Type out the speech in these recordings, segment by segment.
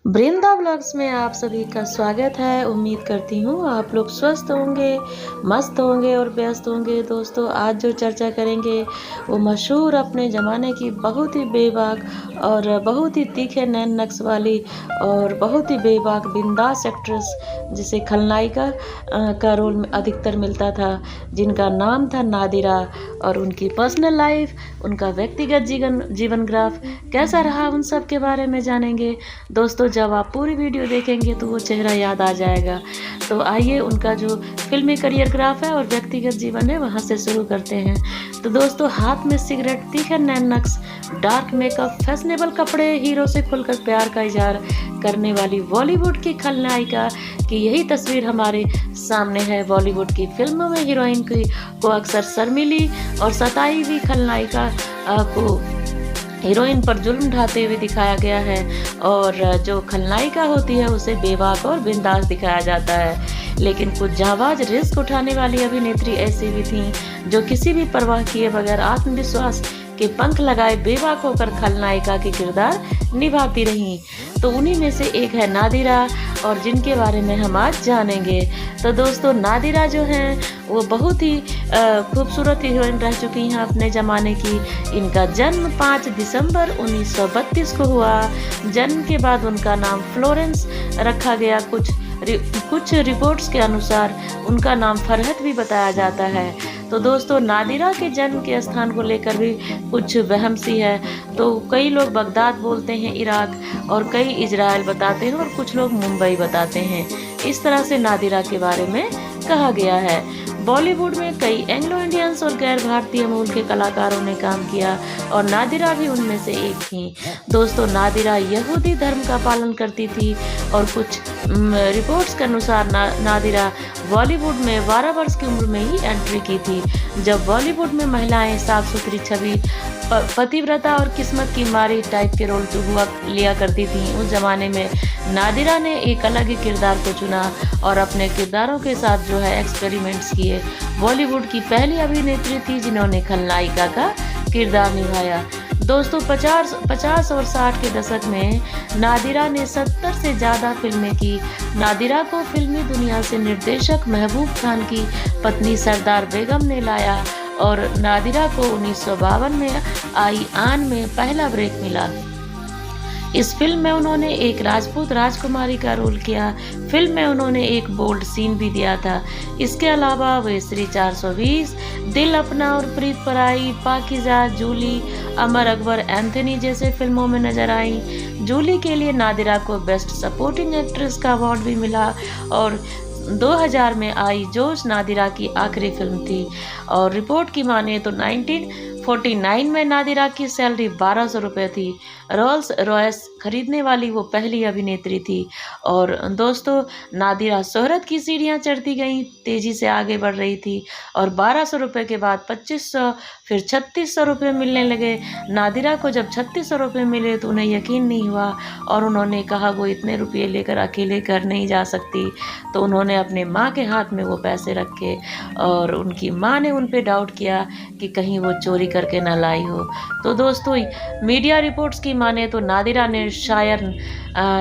वृंदा blogs में आप सभी का स्वागत है। उम्मीद करती हूँ आप लोग स्वस्थ होंगे, मस्त होंगे और व्यस्त होंगे। दोस्तों, आज जो चर्चा करेंगे वो मशहूर अपने ज़माने की बहुत ही बेबाक और बहुत ही तीखे नैन नक्श वाली और बहुत ही बेबाक बिंदास एक्ट्रेस जिसे खलनायिका का रोल में अधिकतर मिलता था, जिनका नाम था नादिरा। और उनकी पर्सनल लाइफ, उनका व्यक्तिगत जीवन ग्राफ कैसा रहा, उन सब के बारे में जानेंगे। दोस्तों, जब आप पूरी वीडियो देखेंगे तो वो चेहरा याद आ जाएगा। तो आइए उनका जो फिल्मी करियर ग्राफ है और व्यक्तिगत जीवन है वहाँ से शुरू करते हैं। तो दोस्तों, हाथ में सिगरेट, तीखे नैन नक्श, डार्क मेकअप, फैशनेबल कपड़े, हीरो से खुलकर प्यार का इजहार करने वाली बॉलीवुड की खलनायिका की यही तस्वीर हमारे सामने है। बॉलीवुड की फिल्मों में हीरोइन को अक्सर शर्मीली और सताई हुई खलनायिका को हीरोइन पर जुल्म ढाते हुए दिखाया गया है, और जो खलनायिका होती है उसे बेबाक और बिंदास दिखाया जाता है। लेकिन कुछ जांबाज रिस्क उठाने वाली अभिनेत्री ऐसी भी थीं जो किसी भी परवाह किए बगैर आत्मविश्वास के पंख लगाए बेबाक होकर खलनायिका के किरदार निभाती रहीं। तो उन्हीं में से एक है नादिरा, और जिनके बारे में हम आज जानेंगे। तो दोस्तों, नादिरा जो हैं वो बहुत ही खूबसूरत हीरोइन रह चुकी हैं अपने ज़माने की। इनका जन्म 5 दिसंबर 1932 को हुआ। जन्म के बाद उनका नाम फ्लोरेंस रखा गया। कुछ रिपोर्ट्स के अनुसार उनका नाम फरहत भी बताया जाता है। तो दोस्तों, नादिरा के जन्म के स्थान को लेकर भी कुछ वहम सी है। तो कई लोग बगदाद बोलते हैं, इराक, और कई इजराइल बताते हैं, और कुछ लोग मुंबई बताते हैं। इस तरह से नादिरा के बारे में कहा गया है। बॉलीवुड में कई एंग्लो इंडियंस और गैर भारतीय मूल के कलाकारों ने काम किया, और नादिरा भी उनमें से एक थी। दोस्तों, नादिरा यहूदी धर्म का पालन करती थी, और कुछ रिपोर्ट्स के अनुसार नादिरा बॉलीवुड में 12 वर्ष की उम्र में ही एंट्री की थी, जब बॉलीवुड में महिलाएं साफ सुथरी छवि, पतिव्रता और किस्मत की मारी टाइप के रोल लिया करती थीं। उस जमाने में नादिरा ने एक अलग ही किरदार को चुना और अपने किरदारों के साथ जो है एक्सपेरिमेंट्स किए। बॉलीवुड की पहली अभिनेत्री थी जिन्होंने खलनायिका का किरदार निभाया। दोस्तों, 50 और 60 के दशक में नादिरा ने 70 से ज़्यादा फिल्में की। नादिरा को फिल्मी दुनिया से निर्देशक महबूब खान की पत्नी सरदार बेगम ने लाया, और नादिरा को 1952 में आई आन में पहला ब्रेक मिला। इस फिल्म में उन्होंने एक राजपूत राजकुमारी का रोल किया। फिल्म में उन्होंने एक बोल्ड सीन भी दिया था। इसके अलावा वे श्री 420, दिल अपना और प्रीत पराई, पाकीज़ा, जूली, अमर अकबर एंथनी जैसे फिल्मों में नजर आई। जूली के लिए नादिरा को बेस्ट सपोर्टिंग एक्ट्रेस का अवार्ड भी मिला, और 2000 में आई जोश नादिरा की आखिरी फिल्म थी। और रिपोर्ट की माने तो 1949 में नादिरा की सैलरी 1200 रुपये थी। रोल्स रॉयस खरीदने वाली वो पहली अभिनेत्री थी। और दोस्तों, नादिरा शोहरत की सीढ़ियाँ चढ़ती गई, तेज़ी से आगे बढ़ रही थी, और 1200 रुपये के बाद 2500, फिर 3600 रुपये मिलने लगे। नादिरा को जब 3600 रुपये मिले तो उन्हें यकीन नहीं हुआ, और उन्होंने कहा वो इतने रुपये लेकर अकेले घर नहीं जा सकती। तो उन्होंने अपने माँ के हाथ में वो पैसे रखे, और उनकी माँ ने उन पर डाउट किया कि कहीं वो चोरी करके ना लाई हो। तो दोस्तों, मीडिया रिपोर्ट्स की माने तो नादिरा ने शायर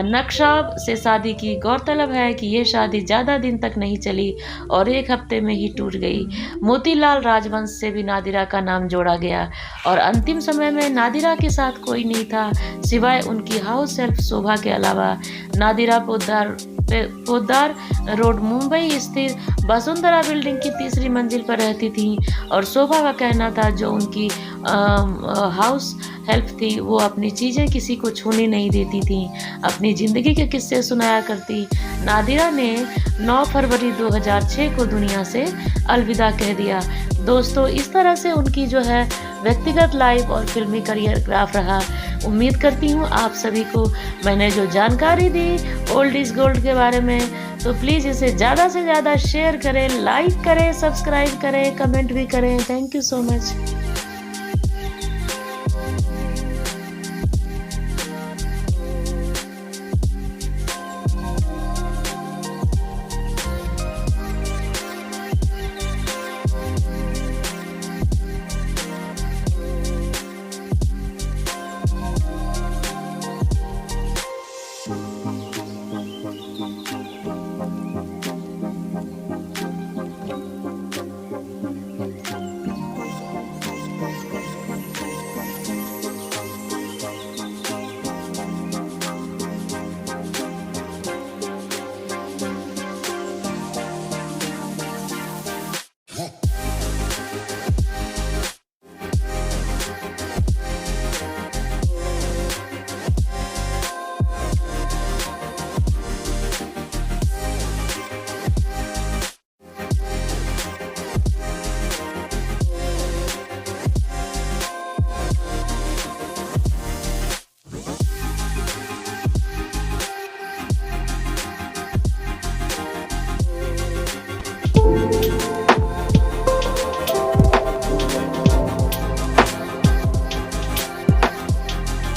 नक्शाब से शादी की। गौरतलब है कि ये शादी ज़्यादा दिन तक नहीं चली और 1 हफ्ते में ही टूट गई। मोतीलाल राजवंश से भी नादिरा का नाम जोड़ा गया, और अंतिम समय में नादिरा के साथ कोई नहीं था सिवाय उनकी हाउस हेल्प शोभा के अलावा। नादिरा पोद्दार रोड मुंबई स्थित वसुंधरा बिल्डिंग की 3री मंजिल पर रहती थी, और शोभा का कहना था जो उनकी हाउस हेल्प थी वो अपनी चीज़ें किसी को छूने नहीं देती थी, अपनी ज़िंदगी के किस्से सुनाया करती। नादिरा ने 9 फरवरी 2006 को दुनिया से अलविदा कह दिया। दोस्तों, इस तरह से उनकी जो है व्यक्तिगत लाइफ और फिल्मी करियर ग्राफ रहा। उम्मीद करती हूँ आप सभी को मैंने जो जानकारी दी ओल्ड इज़ गोल्ड के बारे में, तो प्लीज़ इसे ज़्यादा से ज़्यादा शेयर करें, लाइक करें, सब्सक्राइब करें, कमेंट भी करें। Thank you so much.